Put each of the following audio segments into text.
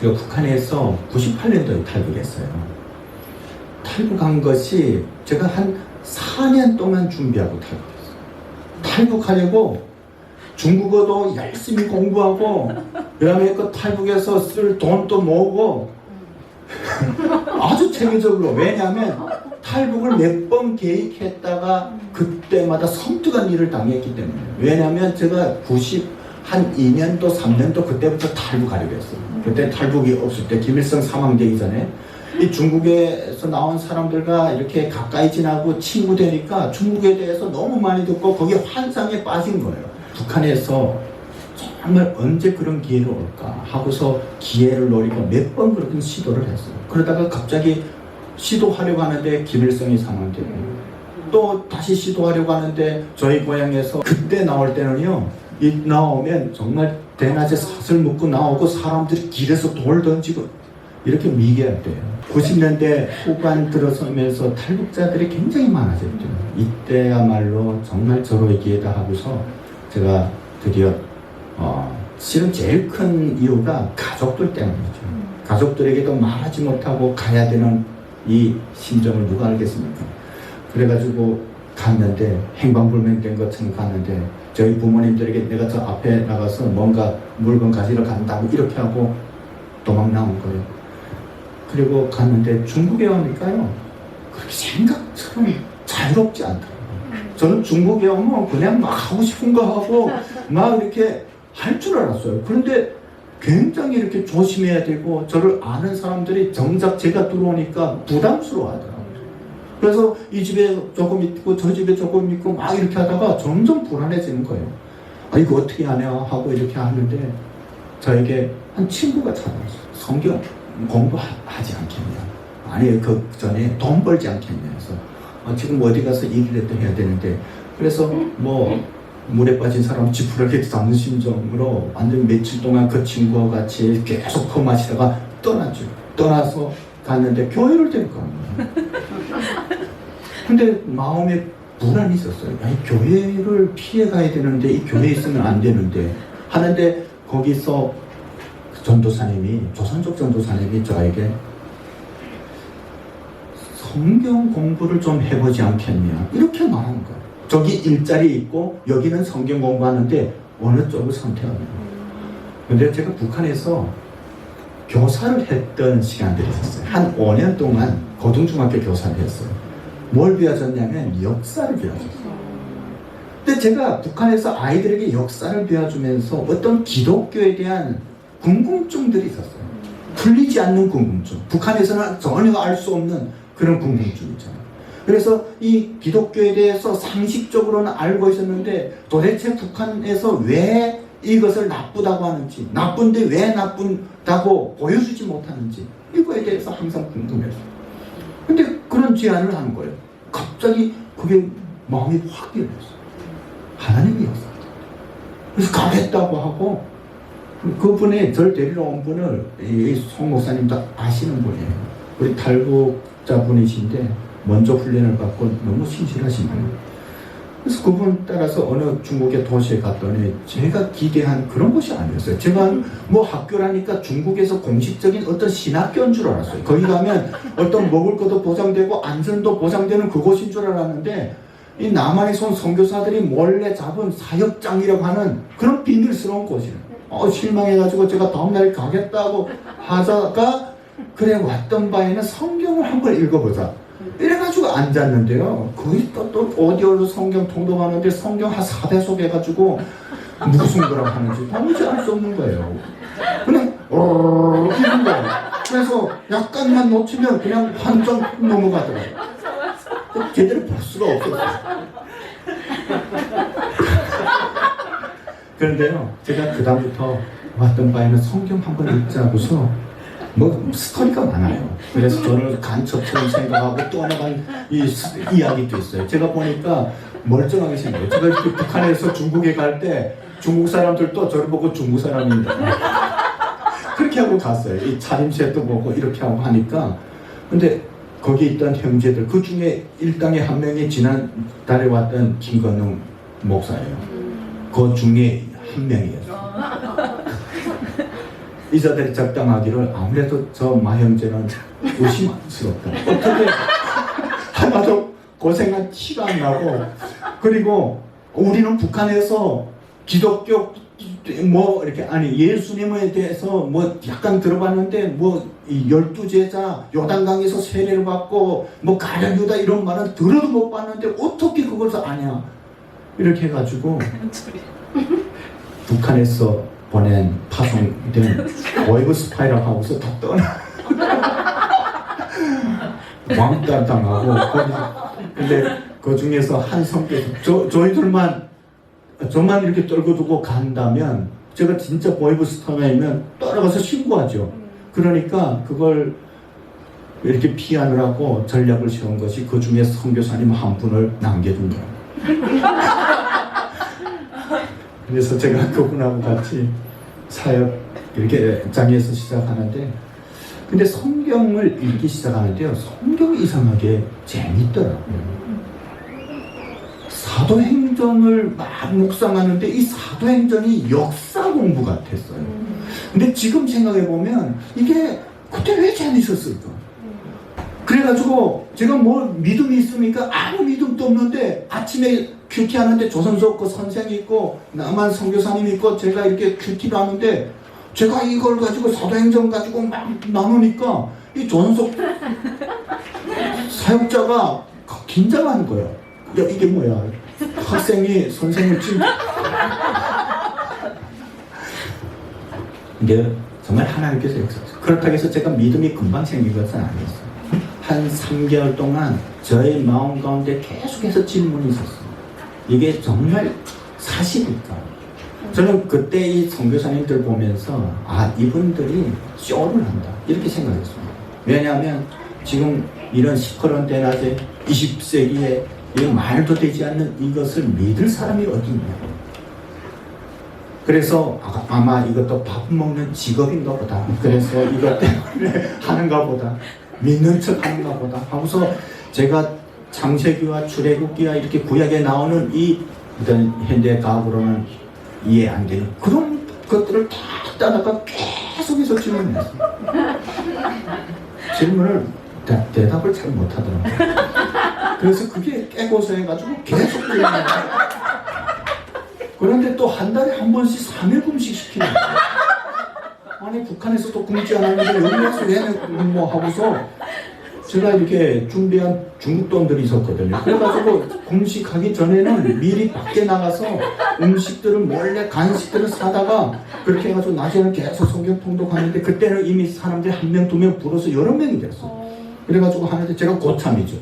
제가 북한에서 98년도에 탈북했어요. 탈북한 것이 제가 한 4년 동안 준비하고 탈북했어요. 탈북하려고 중국어도 열심히 공부하고 그 다음에 그 탈북해서 쓸 돈도 모으고 아주 체계적으로. 왜냐하면 탈북을 몇 번 계획했다가 그때마다 섬뜩한 일을 당했기 때문에. 왜냐하면 제가 92년도 3년도 그때부터 탈북하려고 했어요. 그때 탈북이 없을 때 김일성 사망되기 전에 이 중국에서 나온 사람들과 이렇게 가까이 지나고 친구 되니까 중국에 대해서 너무 많이 듣고 거기에 환상에 빠진 거예요. 북한에서 정말 언제 그런 기회가 올까 하고서 기회를 노리고 몇 번 그렇게 시도를 했어요. 그러다가 갑자기 시도하려고 하는데 김일성이 사망되고 또 다시 시도하려고 하는데 저희 고향에서 그때 나올 때는요, 이 나오면 정말 대낮에 사슬 묶고 나오고 사람들이 길에서 돌 던지고 이렇게 미개할 때예요. 90년대 후반 들어서면서 탈북자들이 굉장히 많아졌죠. 이때야말로 정말 저로의 기회다 하고서 제가 드디어 실은 제일 큰 이유가 가족들 때문이죠. 가족들에게도 말하지 못하고 가야 되는 이 심정을 누가 알겠습니까? 그래가지고 갔는데 행방불명된 것처럼 갔는데 저희 부모님들에게 내가 저 앞에 나가서 뭔가 물건 가지러 간다고 이렇게 하고 도망 나온 거예요. 그리고 갔는데 중국에 오니까요, 그렇게 생각처럼 자유롭지 않더라고요. 저는 중국에 오면 그냥 막 하고 싶은 거 하고 막 이렇게 할 줄 알았어요. 그런데 굉장히 이렇게 조심해야 되고 저를 아는 사람들이 정작 제가 들어오니까 부담스러워 하더라고요. 그래서 이 집에 조금 있고 저 집에 조금 있고 막 이렇게 하다가 점점 불안해지는 거예요. 아, 이거 어떻게 하냐 하고 이렇게 하는데 저에게 한 친구가 찾아왔어요. 성경 공부하지 않겠냐. 아니, 그 전에 돈 벌지 않겠냐 해서 지금 어디 가서 일을 해야 되는데, 그래서 뭐 물에 빠진 사람 지푸라기 잡는 심정으로 완전 며칠 동안 그 친구와 같이 계속 그 마시다가 떠났죠. 떠나서 갔는데 교회를 데리고 간 거예요. 근데 마음에 불안이 있었어요. 야, 이 교회를 피해 가야 되는데 이 교회에 있으면 안 되는데 하는데 거기서 전도사님이, 조선족 전도사님이 저에게 성경 공부를 좀 해보지 않겠냐 이렇게 말하는 거예요. 저기 일자리 있고 여기는 성경 공부하는데 어느 쪽을 선택하냐. 근데 제가 북한에서 교사를 했던 시간들이 있었어요. 한 5년 동안 고등중학교 교사를 했어요. 뭘 배워줬냐면 역사를 배워줬어요. 근데 제가 북한에서 아이들에게 역사를 배워주면서 어떤 기독교에 대한 궁금증들이 있었어요. 풀리지 않는 궁금증. 북한에서는 전혀 알 수 없는 그런 궁금증이잖아요. 그래서 이 기독교에 대해서 상식적으로는 알고 있었는데 도대체 북한에서 왜 이것을 나쁘다고 하는지, 나쁜데 왜 나쁘다고 보여주지 못하는지 이거에 대해서 항상 궁금했어요. 근데 그런 제안을 하는 거예요. 갑자기 그게 마음이 확 열렸어요. 하나님이었어요. 그래서 가겠다고 하고, 그분이 저를 데리러 온 분을 이 송 목사님도 아시는 분이에요. 우리 탈북자분이신데 먼저 훈련을 받고 너무 신실하신 분이에요. 그래서 그분 따라서 어느 중국의 도시에 갔더니 제가 기대한 그런 곳이 아니었어요. 제가 뭐 학교라니까 중국에서 공식적인 어떤 신학교인 줄 알았어요. 거기 가면 어떤 먹을 것도 보장되고 안전도 보장되는 그곳인 줄 알았는데 이 남한에서 온 선교사들이 몰래 잡은 사역장이라고 하는 그런 비밀스러운 곳이에요. 실망해가지고 제가 다음날 가겠다고 하다가 그래 왔던 바에는 성경을 한번 읽어보자 이래가지고 앉았는데요. 거기 또 오디오로 성경 통독하는데 성경 한 4배속 해가지고 무슨 거라고 하는지 도무지 알 수 없는 거예요. 그냥 이런 거예요. 그래서 약간만 놓치면 그냥 한점 넘어가더라고요. 제대로 볼 수가 없었어요. 그런데요, 제가 그 다음부터 왔던 바에는 성경 한번 읽자고서 뭐 스토리가 많아요. 그래서 저를 간첩처럼 생각하고 떠나간 이야기도 있어요. 제가 보니까 멀쩡하게 생겨요. 제가 이렇게 북한에서 중국에 갈 때 중국 사람들도 저를 보고 중국 사람인데 그렇게 하고 갔어요. 이 차림새도 보고 이렇게 하고 하니까. 근데 거기 있던 형제들, 그 중에 일당의 한 명이 지난달에 왔던 김건웅 목사예요. 그 중에 한 명이었어요. 의사들이 적당하기를 아무래도 저 마형제는 의심스럽다. 어떻게 하나도 고생한 티가 안 나고, 그리고 우리는 북한에서 기독교 뭐 이렇게 아니 예수님에 대해서 뭐 약간 들어봤는데 뭐 12제자 요단강에서 세례를 받고 뭐 가룟유다 이런 말은 들어도 못 봤는데 어떻게 그걸 아냐 이렇게 해가지고 북한에서 보낸 파송된 월브 스파이럴 하우스 다 떠나 왕따 당하고. 근데 그 중에서 한 성격 저만 이렇게 떨고 두고 간다면 제가 진짜 보이브 스타일이면 따라가서 신고하죠. 그러니까 그걸 이렇게 피하느라고 전략을 세운 것이 그 중에 선교사님 한 분을 남겨둔 거예요. 그래서 제가 그분하고 같이 사역 이렇게 장에서 시작하는데, 근데 성경을 읽기 시작하는데요, 성경이 이상하게 재밌더라고요. 사도행전을 막 묵상하는데 이 사도행전이 역사 공부 같았어요. 근데 지금 생각해보면 이게 그때 왜 재밌었을까? 그래가지고 제가 뭐 믿음이 있습니까? 아무 믿음도 없는데 아침에 큐티 하는데 조선소 그 선생이 있고 남한 선교사님이 있고 제가 이렇게 큐티를 하는데 제가 이걸 가지고 사도행전 가지고 막 나누니까 이 조선소 사역자가 긴장하는 거예요. 야, 이게 뭐야? 학생이 선생을 친. 근데 정말 하나님께서 역사하셨어요. 그렇다고 해서 제가 믿음이 금방 생긴 것은 아니었어요. 한 3개월 동안 저의 마음 가운데 계속해서 질문이 있었어요. 이게 정말 사실일까? 저는 그때 이 선교사님들 보면서 이분들이 쇼를 한다 이렇게 생각했습니다. 왜냐하면 지금 이런 시커먼 대낮에 20세기에 이 말도 되지 않는 이것을 믿을 사람이 어디 있냐. 그래서 아마 이것도 밥 먹는 직업인가 보다. 그래서 이것 때문에 하는가 보다. 믿는 척 하는가 보다 하고서 제가 창세기와 출애굽기와 이렇게 구약에 나오는 이 어떤 현대 과학으로는 이해 안 되는 그런 것들을 다 따다가 계속해서 질문했어요. 질문을 대답을 잘 못하더라고요. 그래서 그게 깨고서해가지고 계속 질문해요. 그런데 또 한 달에 한 번씩 3일 금식 시키는 거예요. 아니 북한에서 또 굶지 않았는데 여기에서 왜 뭐 하고서 제가 이렇게 준비한 중국 돈들이 있었거든요. 그래가지고 금식하기 전에는 미리 밖에 나가서 음식들을 몰래 간식들을 사다가 그렇게 해가지고 낮에는 계속 성경 통독하는데 그때는 이미 사람들이 1명, 2명 불어서 여러 명이 됐어요. 그래가지고 하는데 제가 고참이죠.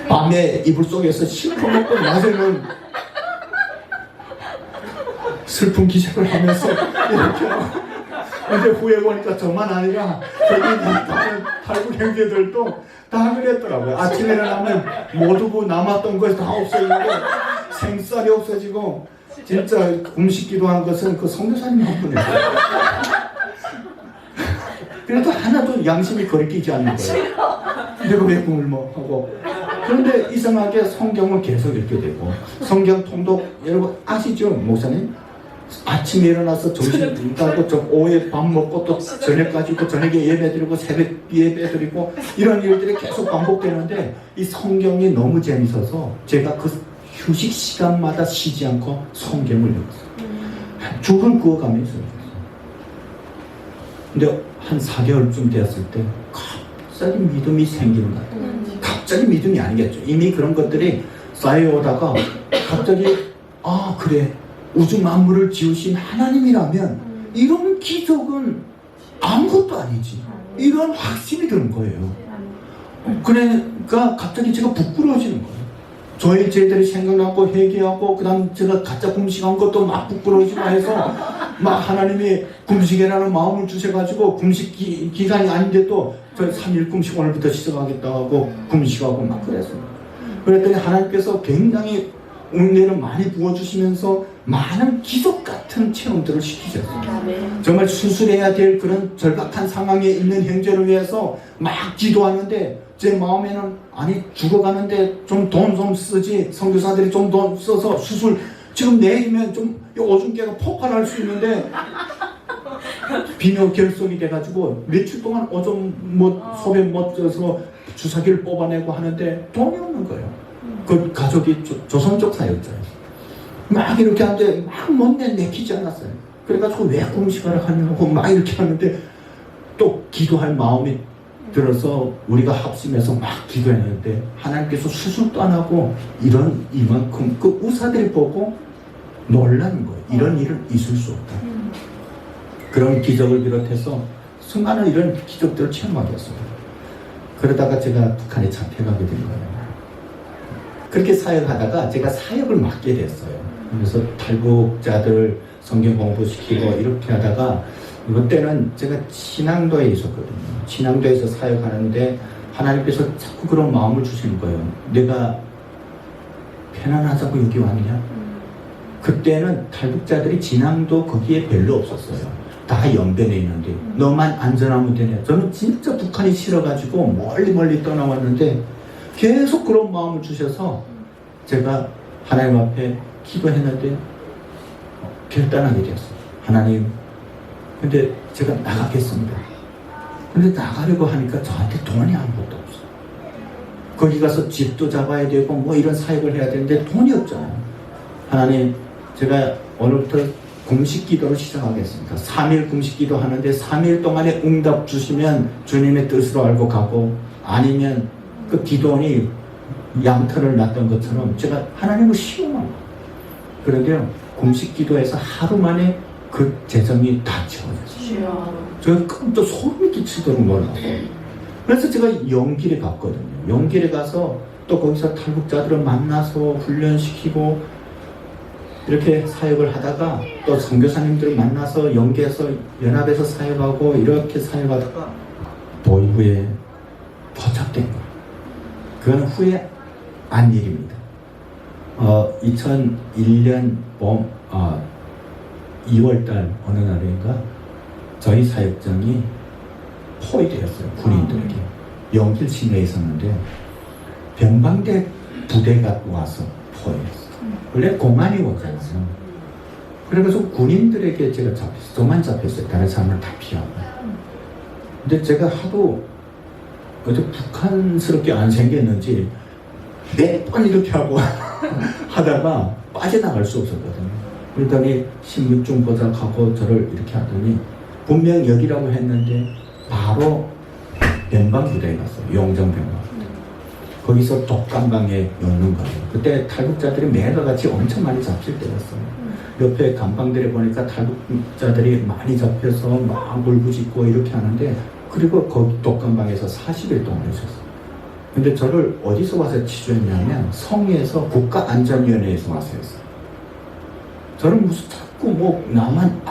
밤에 이불 속에서 실컷 먹고 낮에는 슬픈 기색을 하면서 이렇게 하고. 근데 후에 보니까 저만 아니라 저기 다른 탈북 형제들도 다 그랬더라고요. 아침에 일어나면 모두 남았던 것이 다 없어지고 생쌀이 없어지고 진짜 음식 기도한 것은 그 선교사님 한 분이에요. 그래도 하나도 양심이 거리끼지 않는 거예요. 내가 왜 꿈을 뭐 하고. 그런데 이상하게 성경을 계속 읽게 되고 성경 통독 여러분 아시죠 목사님? 아침에 일어나서 점심 가고 좀 오후에 밥 먹고 또 저녁까지 또 저녁에 예배 드리고 새벽 예배 드리고 이런 일들이 계속 반복되는데 이 성경이 너무 재밌어서 제가 그 휴식 시간마다 쉬지 않고 성경을 읽었어요. 죽을 그어가면서 읽었어요. 근데 한 4개월쯤 되었을 때 갑자기 믿음이 생기는 것 같아요. 갑자기 믿음이 아니겠죠. 이미 그런 것들이 쌓여오다가 갑자기 그래 우주 만물을 지으신 하나님이라면 이런 기적은 아무것도 아니지. 이런 확신이 드는 거예요. 그러니까 갑자기 제가 부끄러워지는 거예요. 저희 쟤들이 생각나고 회개하고 그 다음 제가 가짜 금식한 것도 막 부끄러워지고 해서 막 하나님이 금식이라는 마음을 주셔가지고 금식 기간이 아닌데도 저 3일 금식 오늘부터 시작하겠다고 하고 금식하고 막 그랬어요. 그랬더니 하나님께서 굉장히 은혜를 많이 부어주시면서 많은 기적 같은 체험들을 시키셨어요. 정말 수술해야 될 그런 절박한 상황에 있는 형제를 위해서 막 기도하는데 제 마음에는 아니 죽어가는데 좀 돈 좀 쓰지 선교사들이 좀 돈 써서 수술 지금 내일이면 좀 오줌깨가 폭발할 수 있는데 비뇨 결석이 돼가지고 며칠 동안 오줌 소변 젖어서 주사기를 뽑아내고 하는데 돈이 없는 거예요. 그 가족이 조선 쪽 사였죠. 막 이렇게 하는데 막 못내 내키지 않았어요. 그래가지고 왜 금식을 하냐고 막 이렇게 하는데 또 기도할 마음이 들어서 우리가 합심해서 막 기도했는데 하나님께서 수술도 안 하고 이만큼 그 의사들이 보고 놀라는 거예요. 이런 일은 있을 수 없다. 그런 기적을 비롯해서 수많은 이런 기적들을 체험하게 했습니다. 그러다가 제가 북한에 잡혀가게 된 거예요. 그렇게 사역하다가 제가 사역을 맡게 됐어요. 그래서 탈북자들 성경 공부시키고 이렇게 하다가 그때는 제가 친앙도에 있었거든요. 친앙도에서 사역하는데 하나님께서 자꾸 그런 마음을 주시는 거예요. 내가 편안하자고 여기 왔냐? 그때는 탈북자들이 진앙도 거기에 별로 없었어요. 다 연변에 있는데 너만 안전하면 되냐? 저는 진짜 북한이 싫어가지고 멀리 떠나왔는데 계속 그런 마음을 주셔서 제가 하나님 앞에 기도했는데 결단하게 되었어요. 하나님, 근데 제가 나가겠습니다. 근데 나가려고 하니까 저한테 돈이 아무것도 없어요. 거기 가서 집도 잡아야 되고 뭐 이런 사역을 해야 되는데 돈이 없잖아요. 하나님, 제가 오늘부터 금식 기도를 시작하겠습니다. 3일 금식 기도 하는데 3일 동안에 응답 주시면 주님의 뜻으로 알고 가고 아니면 그 기도원이 양털을 놨던 것처럼 제가 하나님을 시험한 거예요. 그런데요, 금식 기도에서 하루 만에 그 재정이 다 채워졌어요. 제가 또 소름이 끼치도록 놀랐어요. 그래서 제가 영길에 갔거든요. 영길에 가서 또 거기서 탈북자들을 만나서 훈련시키고 이렇게 사역을 하다가 또 선교사님들을 만나서 연계해서 연합에서 사역하고 이렇게 사역하다가 보이부에 포착된 거예요. 그건 후에 안 일입니다. 2001년 2월달 어느 날인가 저희 사역장이 포위되었어요. 군인들에게. 영길 시내에 있었는데 변방대 부대가 와서 포위했어요. 원래 공안이 오잖아요. 그래서 군인들에게 제가 잡혔어요. 저만 잡혔어요. 다른 사람을 다 피하고. 근데 제가 하도 어제 북한스럽게 안 생겼는지 몇 번 이렇게 하고 하다가 빠져나갈 수 없었거든요. 그러더니 16중 보작하고 저를 이렇게 하더니 분명 여기라고 했는데 바로 변방부대에 갔어요. 용정변방. 거기서 독감방에 넣는 거예요. 그때 탈북자들이 매일같이 엄청 많이 잡힐 때였어요. 옆에 감방들에 보니까 탈북자들이 많이 잡혀서 막 울부짖고 이렇게 하는데 그리고 거기 독감방에서 40일 동안 있었어요. 근데 저를 어디서 와서 치료했냐면 성에서 국가안전위원회에서 와서 했어요. 저는 무슨 자꾸 나만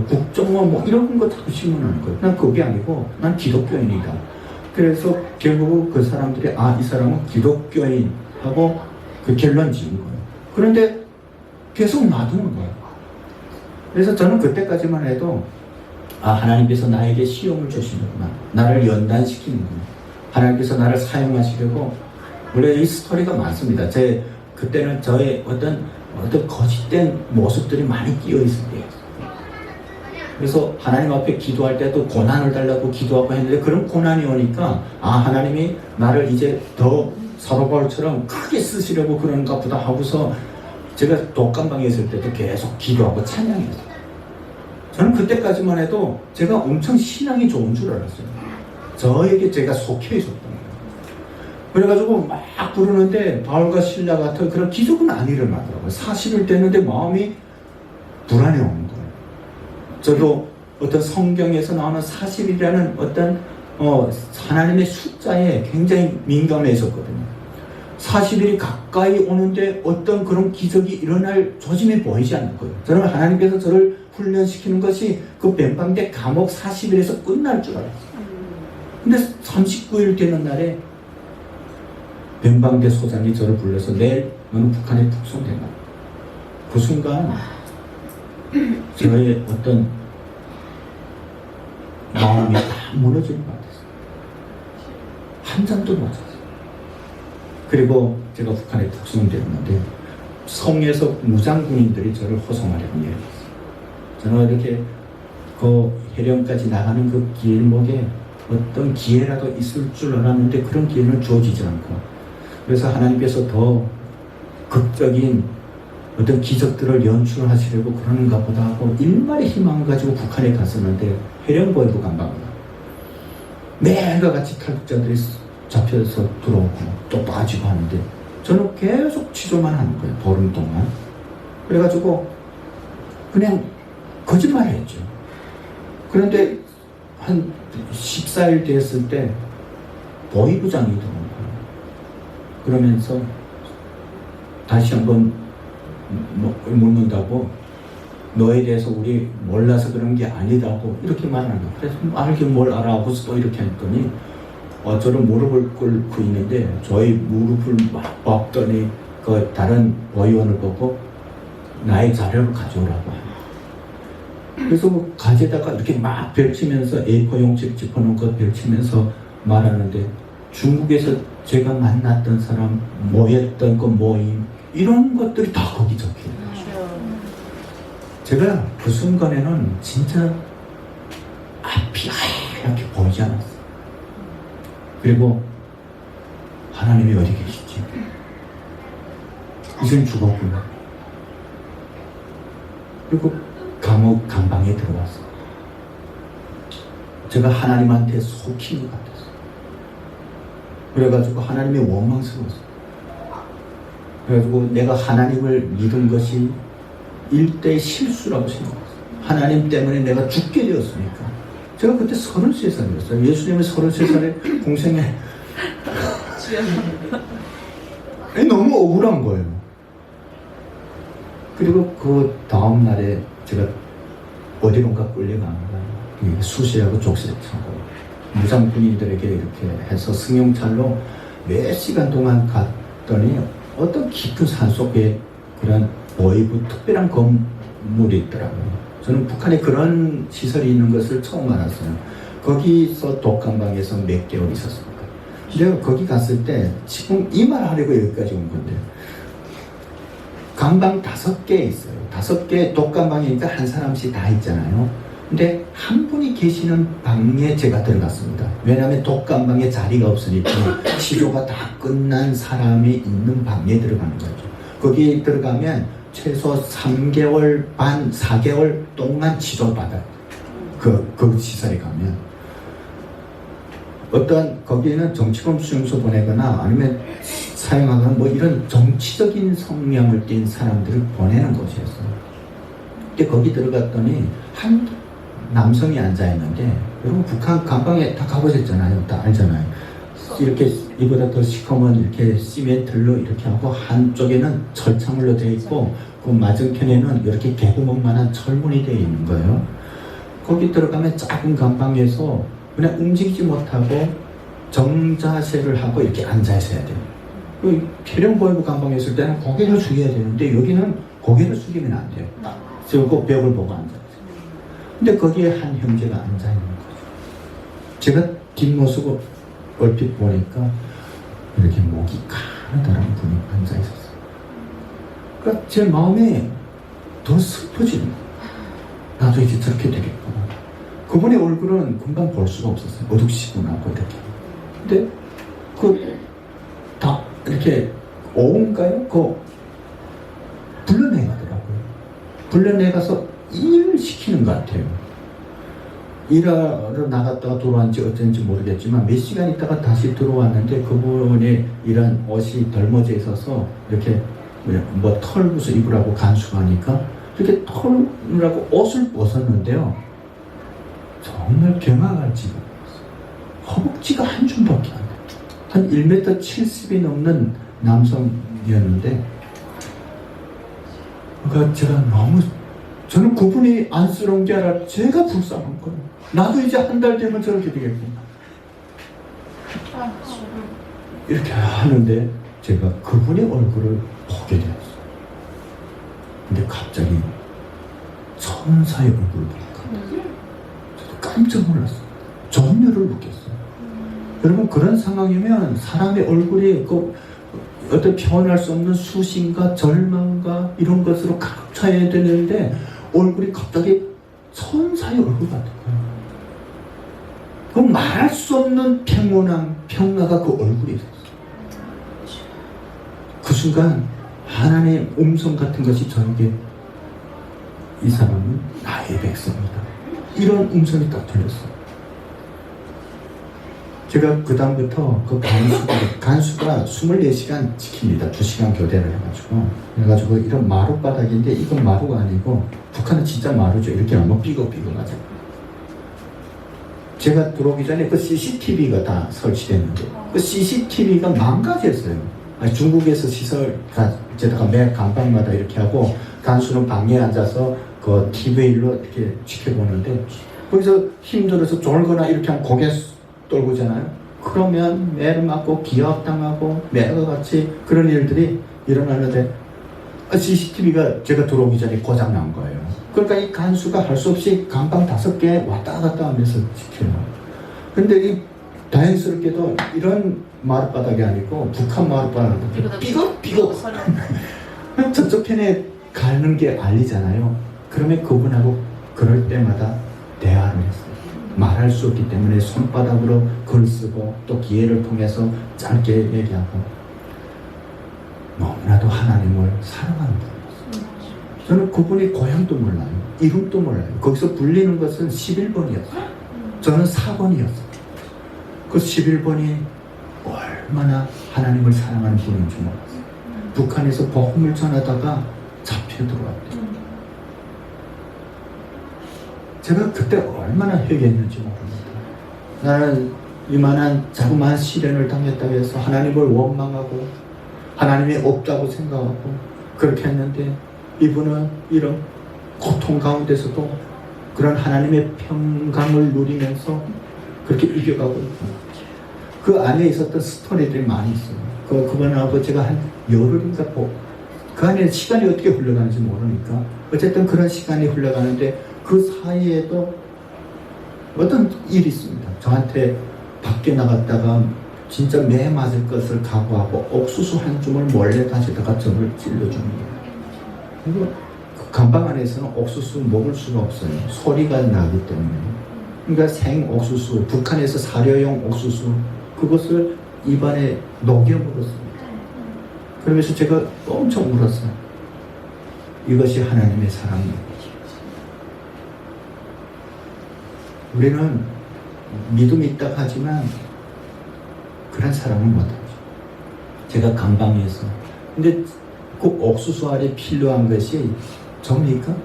국정원 이런 거 자꾸 신문하는 거예요. 난 그게 아니고 난 기독교인이다. 그래서 결국 그 사람들이 이 사람은 기독교인 하고 그 결론 지은 거예요. 그런데 계속 놔두는 거예요. 그래서 저는 그때까지만 해도 하나님께서 나에게 시험을 주시는구나. 나를 연단시키는구나. 하나님께서 나를 사용하시려고. 원래 이 스토리가 많습니다. 그때는 저의 어떤 거짓된 모습들이 많이 끼어 있을 때였어요. 그래서 하나님 앞에 기도할 때도 고난을 달라고 기도하고 했는데 그런 고난이 오니까 하나님이 나를 이제 더 사도 바울처럼 크게 쓰시려고 그런가 보다 하고서 제가 독감방에 있을 때도 계속 기도하고 찬양했어요. 저는 그때까지만 해도 제가 엄청 신앙이 좋은 줄 알았어요. 저에게 제가 속해 있었던 거예요. 그래가지고 막 부르는데 바울과 신라 같은 그런 기적은 안 일어나더라고요. 40일 됐는데 마음이 불안해 오는 거예요. 저도 어떤 성경에서 나오는 40일이라는 어떤 하나님의 숫자에 굉장히 민감해졌거든요. 40일이 가까이 오는데 어떤 그런 기적이 일어날 조짐이 보이지 않는 거예요. 저는 하나님께서 저를 훈련시키는 것이 그 변방대 감옥 40일에서 끝날 줄 알았어요. 근데 39일 되는 날에 변방대 소장이 저를 불러서 내일 너는 북한에 북송된다. 그 순간 저의 어떤 마음이 다 무너지는 것 같았어요. 한 잠도 못 잤어요. 그리고 제가 북한에 북송되었는데 성에서 무장군인들이 저를 호송하려고 내려왔어요. 저는 이렇게 그 해령까지 나가는 그 길목에 어떤 기회라도 있을 줄 알았는데 그런 기회는 주어지지 않고, 그래서 하나님께서 더 극적인 어떤 기적들을 연출하시려고 그러는가 보다 하고 일말의 희망을 가지고 북한에 갔었는데, 해령보이부 간방입니다. 매일과 같이 탈북자들이 잡혀서 들어오고 또 빠지고 하는데 저는 계속 취조만 하는 거예요, 보름 동안. 그래가지고 그냥 거짓말을 했죠. 그런데 한 14일 됐을 때 보위부장이 들어온 거예요. 그러면서 다시 한번 묻는다고, 너에 대해서 우리 몰라서 그런 게 아니다고 이렇게 말하는 거예요. 그래서 알긴 뭘 알아 하고 또 이렇게 했더니 저는 무릎을 꿇고 있는데 저희 무릎을 막 밟더니 그 다른 의원을 보고 나의 자료를 가져오라고 합니다. 그래서 그 가재다가 이렇게 막 펼치면서 A4 용지 짚어놓은 것 펼치면서 말하는데, 중국에서 제가 만났던 사람, 모였던 그 모임, 이런 것들이 다 거기 적혀요. 제가 그 순간에는 진짜 앞이 하얗게 보이지 않았어요. 그리고 하나님이 어디 계시지? 이젠 죽었구나. 그리고 감옥 감방에 들어왔어요. 제가 하나님한테 속힌 것 같았어요. 그래가지고 하나님이 원망스러웠어요. 그래가지고 내가 하나님을 믿은 것이 일대의 실수라고 생각했어요. 하나님 때문에 내가 죽게 되었으니까. 제가 그때 33살이었어요. 예수님은 33살에 공생에 너무 억울한 거예요. 그리고 그 다음 날에 제가 어디론가 끌려간 거예요. 수시하고 족쇄차고 무장 군인들에게 이렇게 해서 승용차로 몇 시간 동안 갔더니 어떤 깊은 산속에 그런 보위부 특별한 건물이 있더라고요. 저는 북한에 그런 시설이 있는 것을 처음 알았어요. 거기서 독감방에서 몇 개월 있었습니다. 내가 거기 갔을 때 지금 이 말 하려고 여기까지 온 건데, 감방 5개 있어요. 5개 독감방이니까 한 사람씩 다 있잖아요. 근데 한 분이 계시는 방에 제가 들어갔습니다. 왜냐하면 독감방에 자리가 없으니까 치료가 다 끝난 사람이 있는 방에 들어가는 거죠. 거기 들어가면 최소 3개월 반, 4개월 동안 치료받아요. 그 시설에 가면. 어떤 거기에는 정치범 수용소 보내거나 아니면 사용하거나 뭐 이런 정치적인 성향을 띤 사람들을 보내는 곳이었어요. 근데 거기 들어갔더니 한 남성이 앉아있는데, 여러분 북한 감방에 다 가보셨잖아요. 다 알잖아요. 이렇게 이보다 더 시커먼 이렇게 시멘트로 이렇게 하고 한쪽에는 철창으로 되어 있고 그 맞은편에는 이렇게 개구멍만한 철문이 되어 있는 거예요. 거기 들어가면 작은 감방에서 그냥 움직이지 못하고 정자세를 하고 이렇게 앉아 있어야 돼요. 그 해령보위부 감방에 있을 때는 고개를 숙여야 되는데 여기는 고개를 숙이면 안 돼요. 저 벽을 보고 앉아 있어요. 근데 거기에 한 형제가 앉아 있는 거죠. 제가 뒷모습을 얼핏 보니까 이렇게 목이 가느다란 분이 앉아 있었어요. 그러니까 제 마음에 더 슬퍼지는 거예요. 나도 이제 저렇게 되겠구나. 그분의 얼굴은 금방 볼 수가 없었어요. 어둑시구나고 이렇게. 근데 다 이렇게 오은가요? 불러내가더라고요. 불러내가서 일을 시키는 것 같아요. 일하러 나갔다가 들어왔는지 어쩐지 모르겠지만 몇 시간 있다가 다시 들어왔는데 그분의 일한 옷이 덜머져 있어서 이렇게 뭐 털부서 입으라고 간수하니까 이렇게 털으라고 옷을 벗었는데요. 정말 경악할지가 없어요. 허벅지가 한 줌밖에 안 돼요. 한 1m 70이 넘는 남성이었는데, 그러니까 제가 저는 그분이 안쓰러운 게 아니라 제가 불쌍한 거예요. 나도 이제 한 달 되면 저렇게 되겠구나. 이렇게 하는데 제가 그분의 얼굴을 보게 되었어요. 근데 갑자기 천사의 얼굴을 보니까 저도 깜짝 놀랐어요. 전율을 느꼈어요. 여러분, 그런 상황이면 사람의 얼굴이 어떤 표현할 수 없는 수심과 절망과 이런 것으로 가득 차야 되는데 얼굴이 갑자기 천사의 얼굴 같은 거예요. 그 말할 수 없는 평온함, 평화가 그 얼굴에 있었어요. 그 순간 하나님의 음성 같은 것이 저에게 이 사람은 나의 백성이다. 이런 음성이 딱 들렸어요. 제가 그 다음부터 그 간수가 24시간 지킵니다. 2시간 교대를 해가지고 이런 마룻바닥인데 이건 마루가 아니고 북한은 진짜 마루죠. 이렇게 하면 삐걱삐걱하죠. 제가 들어오기 전에 그 CCTV가 다 설치됐는데 그 CCTV가 망가졌어요. 중국에서 시설 제가 매 간방마다 이렇게 하고 간수는 방에 앉아서 그 TV로 이렇게 지켜보는데 거기서 힘들어서 졸거나 이렇게 하면 고개 떨고잖아요. 그러면 매를 맞고 기압당하고 매가 같이 그런 일들이 일어나는데 CCTV가 제가 들어오기 전에 고장난 거예요. 그러니까 이 간수가 할 수 없이 간방 5개 왔다 갔다 하면서 지켜요. 근데 이 다행스럽게도 이런 마룻바닥이 아니고 북한 마룻바닥은 삐걱삐걱 저쪽 편에 가는 게 알리잖아요. 그러면 그분하고 그럴 때마다 대화를 했어요. 말할 수 없기 때문에 손바닥으로 글 쓰고 또 기회를 통해서 짧게 얘기하고 너무나도 하나님을 사랑하는 분이었어요. 저는 그분의 고향도 몰라요. 이름도 몰라요. 거기서 불리는 것은 11번이었어요. 저는 4번이었어요. 그 11번이 얼마나 하나님을 사랑하는 분인지 몰랐어요. 북한에서 복음을 전하다가 잡혀 들어왔대요. 제가 그때 얼마나 회개했는지 모릅니다. 나는 이만한 자그마한 시련을 당했다고 해서 하나님을 원망하고 하나님이 없다고 생각하고 그렇게 했는데 이분은 이런 고통 가운데서도 그런 하나님의 평강을 누리면서 그렇게 이겨가고 있고 그 안에 있었던 스토리들이 많이 있어요. 그분하고 제가 한 열흘인가 그 안에 시간이 어떻게 흘러가는지 모르니까 어쨌든 그런 시간이 흘러가는데 그 사이에도 어떤 일이 있습니다. 저한테 밖에 나갔다가 진짜 매 맞을 것을 각오하고 옥수수 한 줌을 몰래 가져다가 저를 찔러줍니다. 그리고 그 간방 안에서는 옥수수 먹을 수가 없어요. 소리가 나기 때문에. 그러니까 생 옥수수, 북한에서 사료용 옥수수 그것을 입안에 녹여 먹었습니다. 그러면서 제가 엄청 울었어요. 이것이 하나님의 사랑입니다. 우리는 믿음이 있다 하지만 그런 사랑을 못하죠. 제가 간방에서 근데 그 옥수수 알이 필요한 것이 접니까?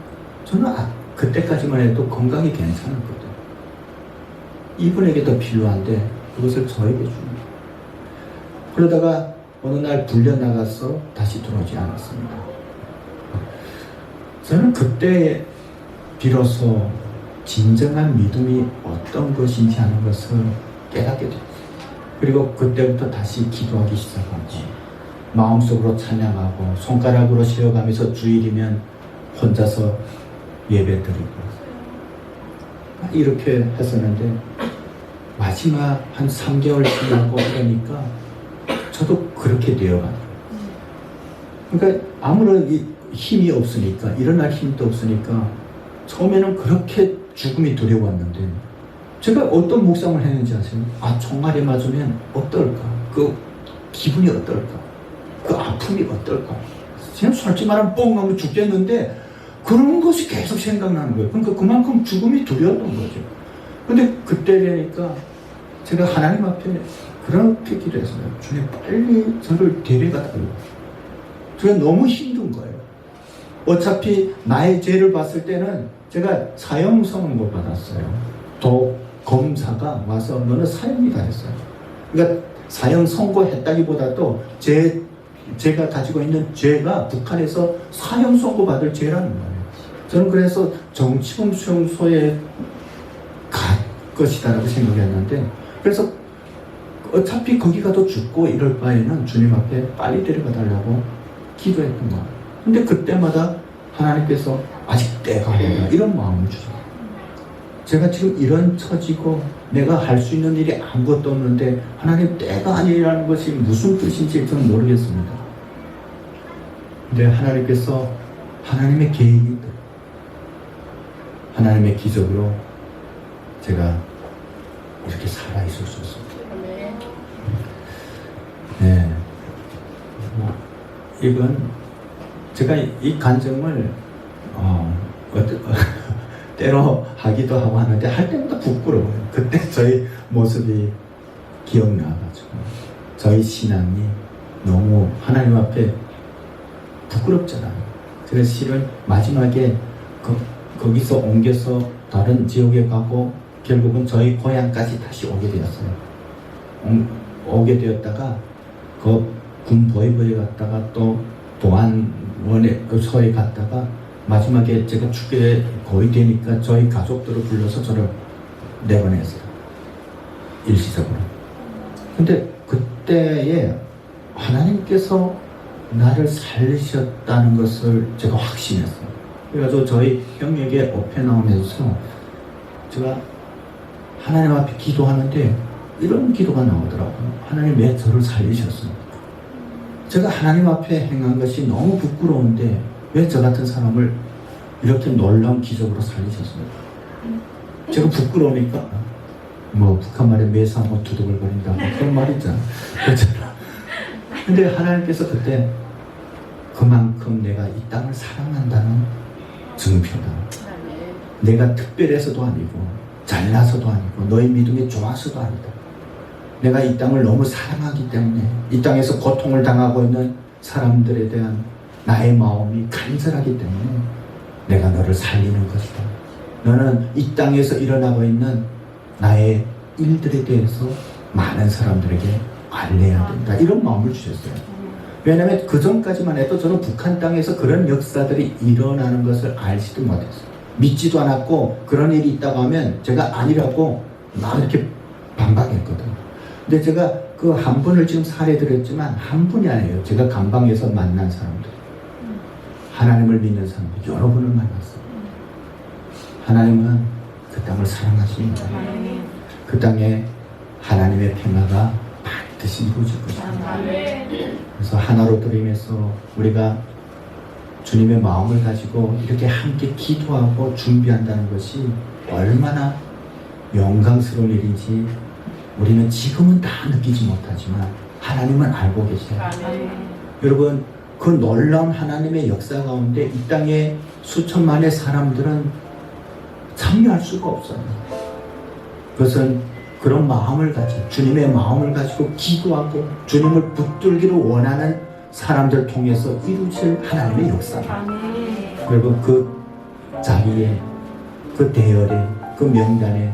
저는 그때까지만 해도 건강이 괜찮았거든요. 이분에게 더 필요한데 그것을 저에게 줍니다. 그러다가 어느 날 불려나가서 다시 들어오지 않았습니다. 저는 그때 비로소 진정한 믿음이 어떤 것인지 하는 것을 깨닫게 됐어요. 그리고 그때부터 다시 기도하기 시작하고 마음속으로 찬양하고 손가락으로 세어가면서 주일이면 혼자서 예배드리고 이렇게 했었는데 마지막 한 3개월 지나고 그러니까 저도 그렇게 되어가요. 그러니까 아무런 힘이 없으니까 일어날 힘도 없으니까 처음에는 그렇게 죽음이 두려웠는데 제가 어떤 묵상을 했는지 아세요? 총알에 맞으면 어떨까? 그 기분이 어떨까? 그 아픔이 어떨까? 그냥 솔직히 말하면 뻥 하면 죽겠는데 그런 것이 계속 생각나는 거예요. 그러니까 그만큼 죽음이 두려웠던 거죠. 근데 그때 되니까 제가 하나님 앞에 그렇게 기도했어요. 주님 빨리 저를 데려가달라고. 제가 너무 힘든 거예요. 어차피 나의 죄를 봤을 때는 제가 사형 선고 받았어요. 또 검사가 와서 너는 사형이다 했어요. 그러니까 사형 선고했다기보다도 제가 가지고 있는 죄가 북한에서 사형 선고 받을 죄라는 거예요. 저는 그래서 정치범 수용소에 갈 것이다라고 생각했는데 그래서 어차피 거기 가도 죽고 이럴 바에는 주님 앞에 빨리 데려가 달라고 기도했던 거예요. 근데 그때마다 하나님께서 아직 때가 아니다 이런 마음을 주세요. 제가 지금 이런 처지고 내가 할 수 있는 일이 아무것도 없는데 하나님 때가 아니라는 것이 무슨 뜻인지 저는 모르겠습니다. 근데 하나님께서 하나님의 계획이 하나님의 기적으로 제가 이렇게 살아있을 수 있습니다. 네. 이건 제가 이 간증을 때로 하기도 하고 하는데 할 때마다 부끄러워요. 그때 저희 모습이 기억나가지고 저희 신앙이 너무 하나님 앞에 부끄럽잖아요. 그래서 실은 마지막에 거기서 옮겨서 다른 지역에 가고 결국은 저희 고향까지 다시 오게 되었어요. 오게 되었다가 그 군 보이보에 갔다가 또 보안원서에 갔다가 마지막에 제가 죽게 거의 되니까 저희 가족들을 불러서 저를 내보냈어요. 일시적으로. 근데 그때에 하나님께서 나를 살리셨다는 것을 제가 확신했어요. 그래가지고 저희 병역에 업해 나오면서 제가 하나님 앞에 기도하는데 이런 기도가 나오더라고요. 하나님 왜 저를 살리셨습니까? 제가 하나님 앞에 행한 것이 너무 부끄러운데 왜 저 같은 사람을 이렇게 놀라운 기적으로 살리셨습니까? 제가 부끄러우니까 뭐 북한 말에 매사하고 두둑을거린다 뭐 그런 말 있잖아. 그렇잖아. 근데 하나님께서 그때 그만큼 내가 이 땅을 사랑한다는 증표다. 내가 특별해서도 아니고 잘나서도 아니고 너희 믿음이 좋아서도 아니다. 내가 이 땅을 너무 사랑하기 때문에 이 땅에서 고통을 당하고 있는 사람들에 대한 나의 마음이 간절하기 때문에 내가 너를 살리는 것이다. 너는 이 땅에서 일어나고 있는 나의 일들에 대해서 많은 사람들에게 알려야 된다. 이런 마음을 주셨어요. 왜냐하면 그 전까지만 해도 저는 북한 땅에서 그런 역사들이 일어나는 것을 알지도 못했어요. 믿지도 않았고 그런 일이 있다고 하면 제가 아니라고 막 이렇게 반박했거든요. 근데 제가 그 한 분을 지금 사례드렸지만 한 분이 아니에요. 제가 감방에서 만난 사람들, 하나님을 믿는 사람들 여러 분을 만났어요. 하나님은 그 땅을 사랑하십니다. 그 땅에 하나님의 평화가 반드시 이루어질 것입니다. 그래서 하나로 드림에서 우리가 주님의 마음을 가지고 이렇게 함께 기도하고 준비한다는 것이 얼마나 영광스러운 일인지 우리는 지금은 다 느끼지 못하지만 하나님은 알고 계세요. 여러분, 그 놀라운 하나님의 역사 가운데 이 땅에 수천만의 사람들은 참여할 수가 없어요. 그것은 그런 마음을 가지고 주님의 마음을 가지고 기도하고 주님을 붙들기를 원하는 사람들 통해서 이루어질 하나님의 역사입니다. 여러분, 그 자리에, 그 대열에, 그 명단에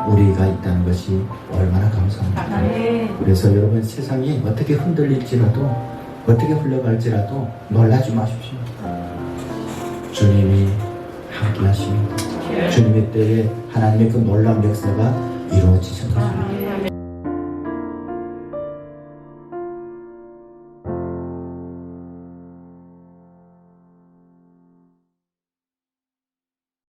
우리가 있다는 것이 얼마나 감사합니다. 그래서 여러분, 세상이 어떻게 흔들릴지라도 어떻게 흘러갈지라도 놀라지 마십시오. 주님이 함께 하십니다. 주님의 때에 하나님의 그 놀라운 역사가 이루어지실 것입니다.